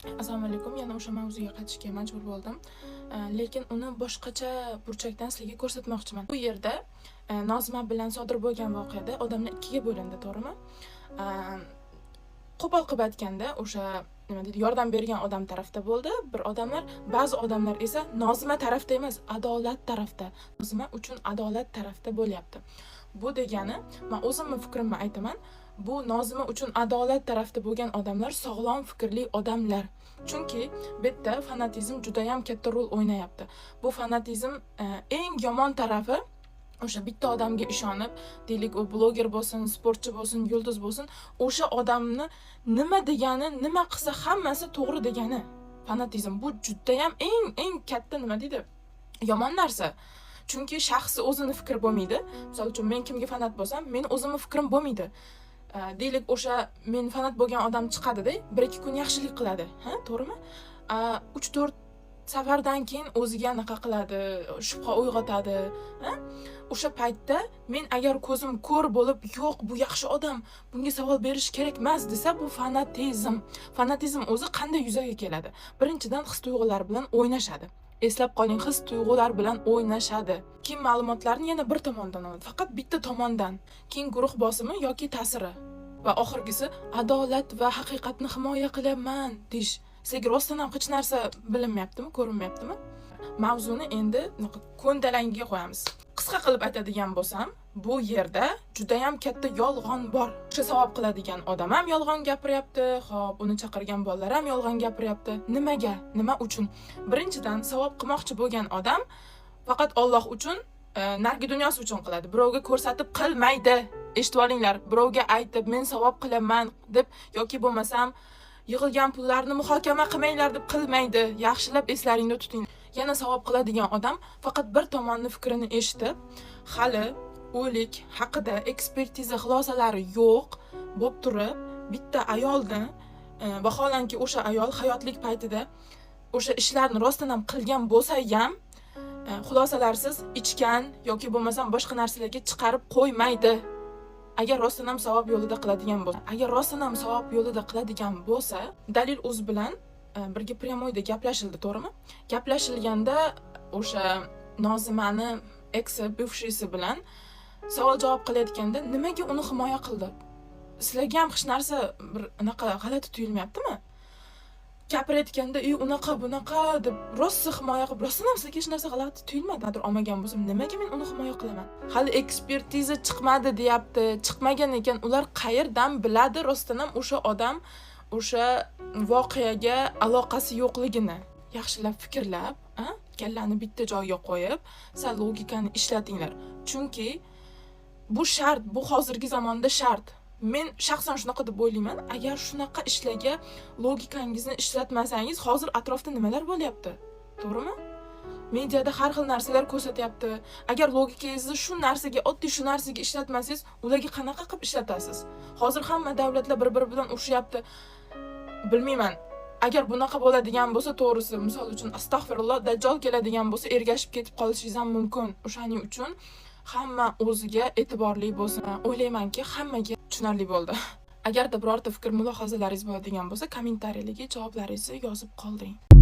Assalomu alaykum. Yana o'sha mavzuga qaytishga majbur bo'ldim. Lekin uni boshqacha burchakdan sizlarga ko'rsatmoqchiman. Bu yerda Nozima bilan sodir bo'lgan voqeada odamlar ikkiga bo'lindi, to'g'rimi? Qo'pol qilib aytganda, o'sha nima deydi, yordam bergan odam tarafda bo'ldi. Bir odamlar, ba'zi odamlar esa Nozima tarafda emas, adolat tarafda. Nozima uchun adolat tarafda bo'lyapti. Bu degani, men o'zimning fikrimni aytaman. Bu Nozima uchun adolat tarafda bo'lgan odamlar sog'lom fikrli odamlar. Chunki bu yerda fanatizm juda ham katta rol o'ynayapti. Bu fanatizm eng yomon tarafi o'sha bitta odamga ishonib, deylik u bloger bo'lsin, sportchi bo'lsin, yulduz bo'lsin, o'sha odamni nima degani, nima qilsa hammasi to'g'ri degani. Fanatizm bu juda ham eng katta nima deydi? Yomon narsa. Chunki shaxsi o'zini fikri bo'lmaydi. Misol uchun men kimga fanat bo'lsam, men o'zimning fikrim bo'lmaydi. Deylik o'sha men fanat bo'lgan odam chiqadi-da, 1-2 kun yaxshilik qiladi, ha, to'g'rimi? 3-4 safardan keyin o'ziga anaqa qiladi, shubha uyg'otadi, ha? O'sha paytda men agar ko'zim ko'r bo'lib, yo'q, bu yaxshi odam, bunga savol berish kerak emas desa, bu fanatizm. Fanatizm o'zi qanday yuzaga keladi? Birinchidan his-tuyg'ular bilan o'ynashadi. Eslab qoling, his-tuyg'ular bilan o'ynashadi. Keyin ma'lumotlarni yana bir tomondan oladi, faqat bitta tomondan. Keyin guruh bosimi yoki ta'siri va oxirgisi adolat va haqiqatni himoya qilaman deyish. Sizga rostdan ham hech narsa bilinmayaptimi, ko'rinmayaptimi? Mavzuni endi ko'ndalangiga qo'yamiz. Qisqa qilib aytadigan bo'lsam, bu yerda juda ham katta yolg'on bor. O'sha savob qiladigan odam ham yolg'on gapiryapti, xo'p, uni chaqirgan bolalar ham yolg'on gapiryapti. Nimaga? Nima uchun? Birinchidan, savob qilmoqchi bo'lgan odam faqat Alloh uchun, nargi dunyosi uchun qiladi. Birovga ko'rsatib qilmaydi. Eshitib olinglar, birovga aytib, men savob qilaman deb yoki bo'lmasam yig'ilgan pullarni muhokama qilmanglar deb qilmaydi. Yaxshilab eslaringda tuting. Yana savob qiladigan odam faqat bir tomonning fikrini eshitib, hali o'lik haqida ekspertiza xulosalari yo'q bo'lib turib, bitta ayolni vaholanki o'sha ayol hayotlik paytida o'sha ishlarni rostdan ham qilgan bo'lsa ham, xulosalarsiz ichgan yoki bo'lmasam boshqa narsalarga chiqarib qo'ymaydi. Agar rostdan ham savob yo'lida qiladigan bo'lsa, Dalil.uz bilan birga pryamoyda gaplashildi, to'g'rimi? Gaplashilganda o'sha Nozimani eksi bivshisi bilan savol-javob qilayotganda nimaga uni himoya qildi? Sizlarga ham hech narsa bir anaqa g'alati tuyulmayaptimi? Gapirayotganda, unaqa bunaqa deb rosa himoya qilib, rostdan ham sizga hech narsa g'alati tuyulmadi. Nadir olmagan bo'lsam, nimaga men uni himoya qilaman? Hali ekspertiza chiqmadi deyapti. Chiqmagan ekan, ular qayerdan biladi rostdan ham o'sha odam o'sha voqeaga aloqasi yo'qligini? Yaxshilab fikrlab, kallani bitta joyga qo'yib, sal logikani ishlatinglar. Chunki bu shart, bu hozirgi zamonda shart. Men shaxsan shunaqa deb o'ylayman. Agar shunaqa ishlarga logikangizni ishlatmasangiz, hozir atrofda nimalar bo'lyapti? To'g'rimi? Mediada har xil narsalar ko'rsatyapti. Agar logikangizni shu narsaga, oddiy shu narsaga ishlatmasangiz, ularga qanaqa qilib ishlatasiz? Hozir hamma davlatlar bir-biri bilan urushyapti. Bilmayman. Agar bunaqa bo'ladigan bo'lsa, to'g'risi, misol uchun astag'firulloh, dajjal keladigan bo'lsa, ergashib ketib qolishingiz ham mumkin. O'shaning uchun hamma o'ziga e'tiborli bo'lsin. O'ylaymanki, hammaga tushunarli bo'ldi. Agarda birorta fikr mulohazalaringiz bo'ladigan bo'lsa, kommentariyalarga javoblaringizni yozib qoldiring.